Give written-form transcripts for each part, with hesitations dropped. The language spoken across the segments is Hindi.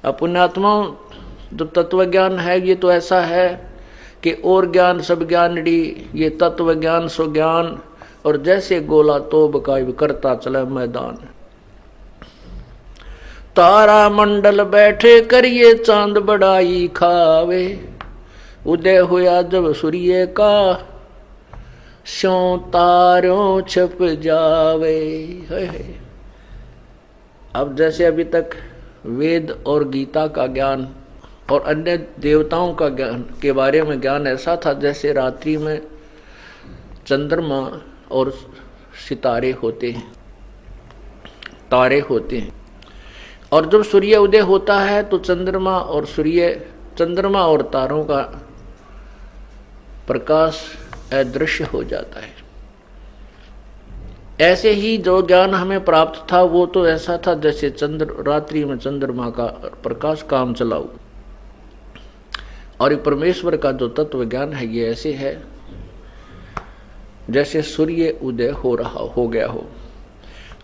अब पुण्यात्माओं, जब तत्व ज्ञान है ये तो ऐसा है कि और ज्ञान सब ज्ञानड़ी, ये तत्व ज्ञान सो ज्ञान, और जैसे गोला तोब का करता चले मैदान। तारा मंडल बैठे करिए चांद बड़ाई खावे, उदय हुआ जब सूर्य का स्यों तारों छप जावे। अब जैसे अभी तक वेद और गीता का ज्ञान और अन्य देवताओं का ज्ञान के बारे में ज्ञान ऐसा था जैसे रात्रि में चंद्रमा और सितारे होते हैं, तारे होते हैं, और जब सूर्य उदय होता है तो चंद्रमा और तारों का प्रकाश अदृश्य हो जाता है। ऐसे ही जो ज्ञान हमें प्राप्त था वो तो ऐसा था जैसे रात्रि में चंद्रमा का प्रकाश काम चलाऊ, और परमेश्वर का जो तत्व ज्ञान है ये ऐसे है जैसे सूर्य उदय हो गया हो।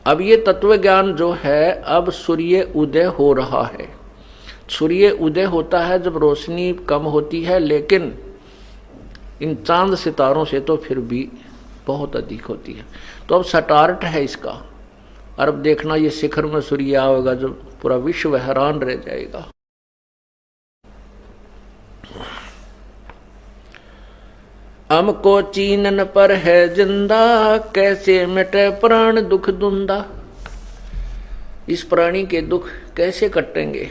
अब ये तत्व ज्ञान जो है, अब सूर्य उदय हो रहा है। सूर्य उदय होता है जब रोशनी कम होती है, लेकिन इन चांद सितारों से तो फिर भी बहुत अधिक होती है। तो अब स्टार्ट है इसका, और अब देखना ये शिखर में सूर्य आएगा जो पूरा विश्व हैरान रह जाएगा। हमको चीनन पर है जिंदा, कैसे मिटे प्राण दुख दुंदा। इस प्राणी के दुख कैसे कटेंगे?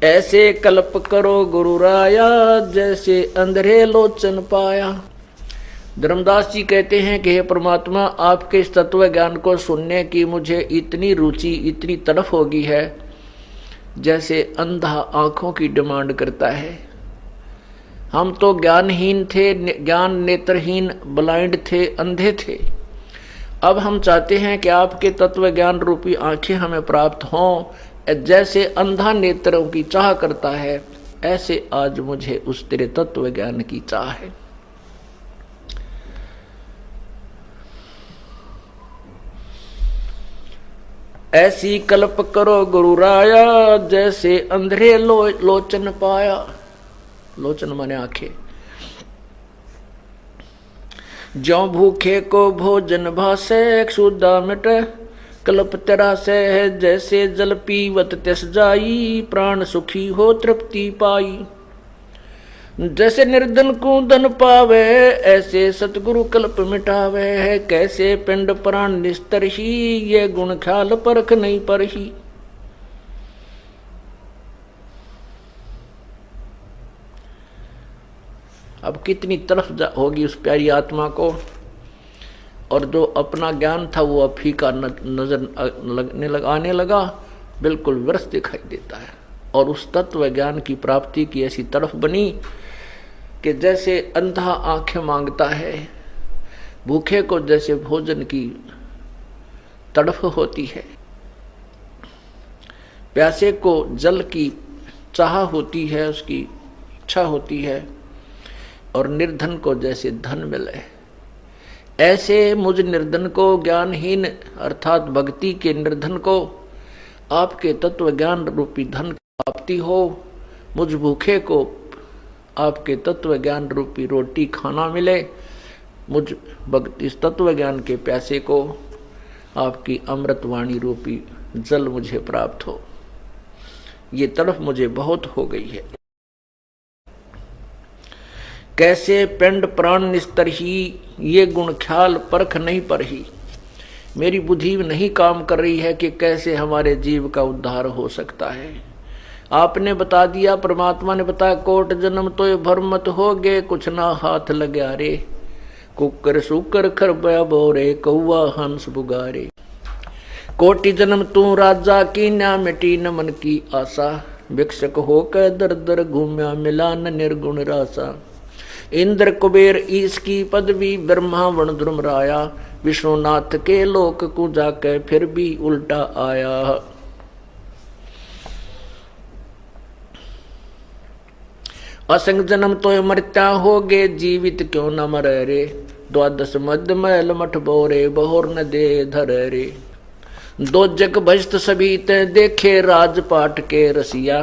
ऐसे कल्प करो गुरु राया, जैसे अंधेरे लोचन पाया। धर्मदास जी कहते हैं कि हे परमात्मा, आपके इस तत्व ज्ञान को सुनने की मुझे इतनी रुचि, इतनी तड़फ होगी है जैसे अंधा आंखों की डिमांड करता है। हम तो ज्ञानहीन थे, ज्ञान नेत्रहीन, ब्लाइंड थे, अंधे थे। अब हम चाहते हैं कि आपके तत्व ज्ञान रूपी आंखें हमें प्राप्त हों। जैसे अंधा नेत्रों की चाह करता है, ऐसे आज मुझे उस तेरे तत्व ज्ञान की चाह है। ऐसी कल्प करो गुरु राया, जैसे अंधेरे लोचन पाया। लोचन माने आंखें। ज्यों भूखे को भोजन भासे, क्षुधा मिटे कल्प तेरा से है। जैसे जल पीवत तिस जाई, प्राण सुखी हो तृप्ति पाई। जैसे निर्धन को धन पावे, ऐसे सतगुरु कल्प मिटावे है। कैसे पिंड प्राण निस्तर ही, ये गुण ख्याल परख नहीं पर ही। अब कितनी तरफ होगी उस प्यारी आत्मा को, और जो अपना ज्ञान था वो अब फीका नजर आने लगा, बिल्कुल व्यर्थ दिखाई देता है। और उस तत्व ज्ञान की प्राप्ति की ऐसी तरफ बनी कि जैसे अंधा आंखें मांगता है, भूखे को जैसे भोजन की तड़फ होती है, प्यासे को जल की चाह होती है, उसकी इच्छा होती है, और निर्धन को जैसे धन मिले, ऐसे मुझ निर्धन को, ज्ञानहीन अर्थात भक्ति के निर्धन को आपके तत्व ज्ञान रूपी धन प्राप्ति हो। मुझ भूखे को आपके तत्व ज्ञान रूपी रोटी खाना मिले। मुझ इस तत्व ज्ञान के प्यासे को आपकी अमृतवाणी रूपी जल मुझे प्राप्त हो। ये तड़फ मुझे बहुत हो गई है। कैसे पिंड प्राण निस्तर ही, ये गुण ख्याल परख नहीं पर ही। मेरी बुद्धि नहीं काम कर रही है कि कैसे हमारे जीव का उद्धार हो सकता है। आपने बता दिया, परमात्मा ने बताया, कोट जन्म तो ये भरमत हो गए, कुछ ना हाथ लग्या रे। कुकर सुकर खरबया बोरे, कौआ हंस बुगारे। कोटि जन्म तू राजा की, ना मिटी न मन की आशा। भिक्षक होकर दर दर घूम्या, मिला न निर्गुण रासा। इंद्र कुबेर ईश की पदवी, ब्रह्मा वन ध्रुम राया। विष्णुनाथ के लोक को जाकर फिर भी उल्टा आया। असंग जन्म तो मरता होगे, जीवित क्यों न मरे रे। द्वादश मध्य मैल मठ बोरे, बहोर न दे धर रे। दो जग भजत सभी ते देखे राजपाट के रसिया,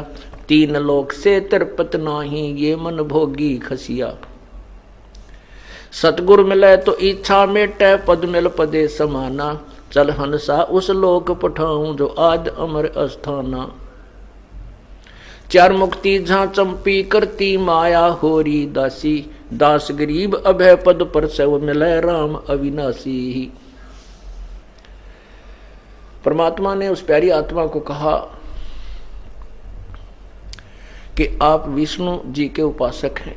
तीन लोक से तिरपत नाही ये मन भोगी खसिया। सतगुर मिले तो इच्छा मेटे पद मिल पदे समाना, चल हंसा उस लोक पठाऊं जो आद अमर अस्थाना। चार मुक्ति जहां चंपी करती माया होरी दासी, दास गरीब अभय पद पर सेव मिले राम अविनाशी। परमात्मा ने उस प्यारी आत्मा को कहा कि आप विष्णु जी के उपासक हैं,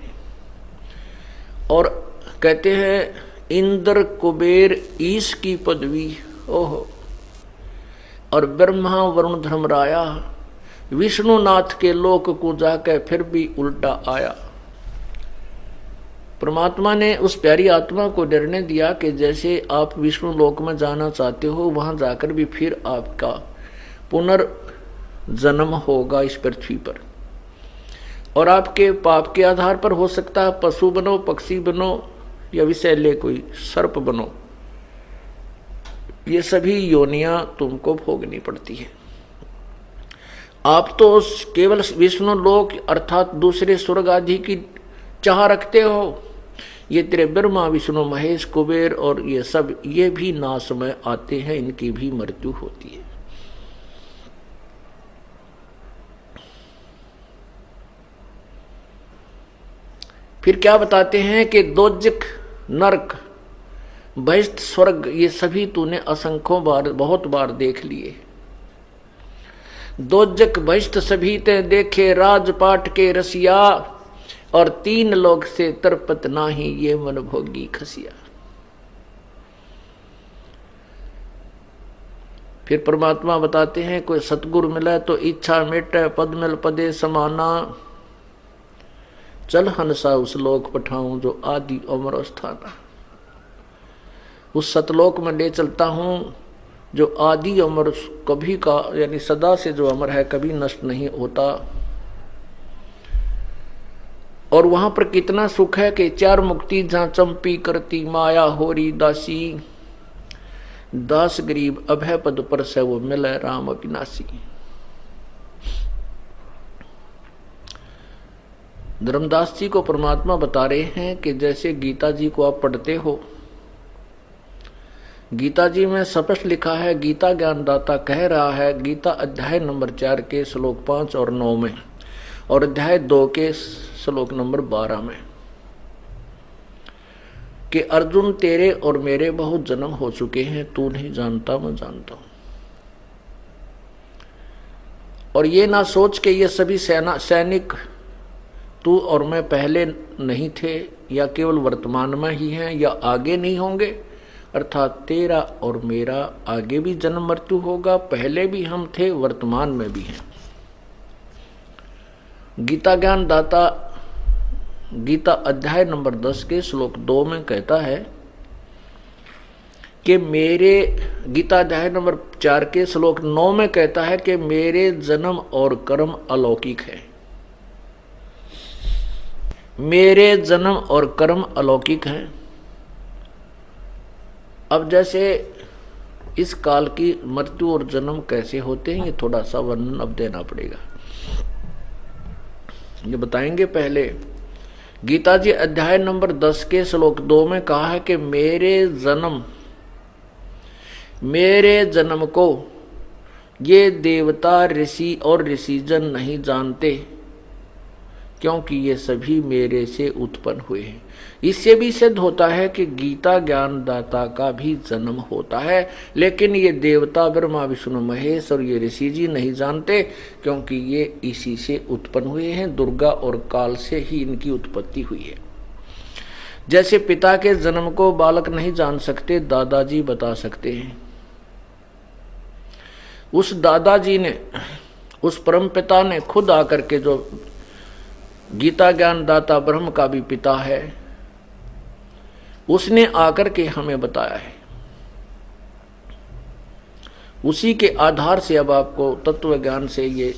और कहते हैं इंद्र कुबेर ईश की पदवी, ओहो, और ब्रह्मा वरुण धर्मराया विष्णुनाथ के लोक को जाकर फिर भी उल्टा आया। परमात्मा ने उस प्यारी आत्मा को निर्णय दिया कि जैसे आप विष्णु लोक में जाना चाहते हो, वहां जाकर भी फिर आपका पुनर्जन्म होगा इस पृथ्वी पर, और आपके पाप के आधार पर हो सकता है पशु बनो, पक्षी बनो, या विषैले कोई सर्प बनो। ये सभी योनियां तुमको भोगनी पड़ती है। आप तो केवल विष्णु लोक अर्थात दूसरे स्वर्ग आदि की चाह रखते हो। ये तेरे ब्रह्मा विष्णु महेश कुबेर और ये सब, ये भी नाश में आते हैं, इनकी भी मृत्यु होती है। फिर क्या बताते हैं कि दोजक नरक बहिष्ठ स्वर्ग ये सभी तूने असंख्यों बार बहुत बार देख लिए। दोजक बहिष्ठ सभी ते देखे राजपाट के रसिया, और तीन लोग से तरपत नाही ये मन भोगी खसिया। फिर परमात्मा बताते हैं कोई सतगुरु मिले तो इच्छा मेटे पद मिल पदे समाना, चल हंसा उस लोक पठाऊं जो आदि अमर स्थाना। उस सतलोक में ले चलता हूं जो आदि अमर कभी का यानी सदा से जो अमर है, कभी नष्ट नहीं होता। और वहां पर कितना सुख है कि चार मुक्ति जहां चंपी करती माया होरी दासी, दास गरीब अभय पद पर से वो मिले राम अविनाशी। धर्मदास जी को परमात्मा बता रहे हैं कि जैसे गीता जी को आप पढ़ते हो, गीता जी में स्पष्ट लिखा है, गीता ज्ञानदाता कह रहा है, गीता अध्याय नंबर 4 के श्लोक 5 और 9 में, और अध्याय 2 के श्लोक नंबर 12 में, कि अर्जुन तेरे और मेरे बहुत जन्म हो चुके हैं, तू नहीं जानता मैं जानता हूं। और ये ना सोच के ये सभी सैनिक तू और मैं पहले नहीं थे, या केवल वर्तमान में ही हैं, या आगे नहीं होंगे। अर्थात तेरा और मेरा आगे भी जन्म मृत्यु होगा, पहले भी हम थे, वर्तमान में भी हैं। गीता ज्ञान दाता गीता अध्याय नंबर 10 के श्लोक 2 में कहता है कि मेरे, गीता अध्याय नंबर 4 के श्लोक 9 में कहता है कि मेरे जन्म और कर्म अलौकिक है। मेरे जन्म और कर्म अलौकिक हैं। अब जैसे इस काल की मृत्यु और जन्म कैसे होते हैं, ये थोड़ा सा वर्णन अब देना पड़ेगा, ये बताएंगे। पहले गीता जी अध्याय नंबर 10 के श्लोक 2 में कहा है कि मेरे जन्म को ये देवता ऋषि और ऋषिजन नहीं जानते, क्योंकि ये सभी मेरे से उत्पन्न हुए हैं। इससे भी सिद्ध होता है कि गीता ज्ञानदाता का भी जन्म होता है, लेकिन ये देवता ब्रह्मा विष्णु महेश और ये ऋषि जी नहीं जानते, क्योंकि ये इसी से उत्पन्न हुए हैं। दुर्गा और काल से ही इनकी उत्पत्ति हुई है। जैसे पिता के जन्म को बालक नहीं जान सकते, दादाजी बता सकते हैं। उस दादाजी ने, उस परम पिता ने खुद आकर के, जो गीता ज्ञान दाता ब्रह्म का भी पिता है, उसने आकर के हमें बताया है। उसी के आधार से अब आपको तत्व ज्ञान से ये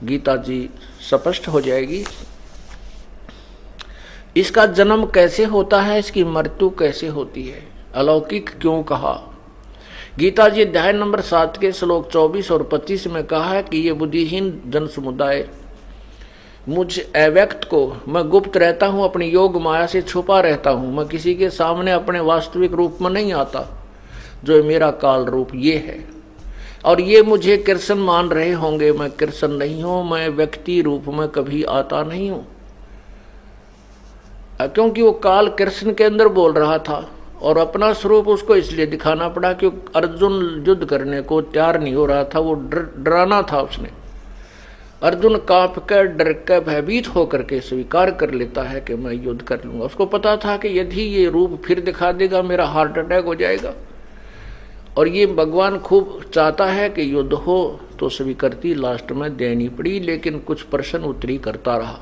गीता जी स्पष्ट हो जाएगी। इसका जन्म कैसे होता है, इसकी मृत्यु कैसे होती है, अलौकिक क्यों कहा। गीता जी अध्याय नंबर 7 के श्लोक 24 और 25 में कहा है कि ये बुद्धिहीन जन समुदाय मुझ अव्यक्त को, मैं गुप्त रहता हूँ, अपनी योग माया से छुपा रहता हूँ, मैं किसी के सामने अपने वास्तविक रूप में नहीं आता, जो मेरा काल रूप ये है। और ये मुझे कृष्ण मान रहे होंगे, मैं कृष्ण नहीं हूँ, मैं व्यक्ति रूप में कभी आता नहीं हूँ। क्योंकि वो काल कृष्ण के अंदर बोल रहा था और अपना स्वरूप उसको इसलिए दिखाना पड़ा कि अर्जुन युद्ध करने को तैयार नहीं हो रहा था, वो डराना था उसने। अर्जुन कांप कर डर कर भयभीत होकर के स्वीकार कर लेता है कि मैं युद्ध कर लूंगा। उसको पता था कि यदि ये रूप फिर दिखा देगा मेरा हार्ट अटैक हो जाएगा, और ये भगवान खूब चाहता है कि युद्ध हो, तो स्वीकृति लास्ट में देनी पड़ी, लेकिन कुछ प्रश्न उत्तरी करता रहा।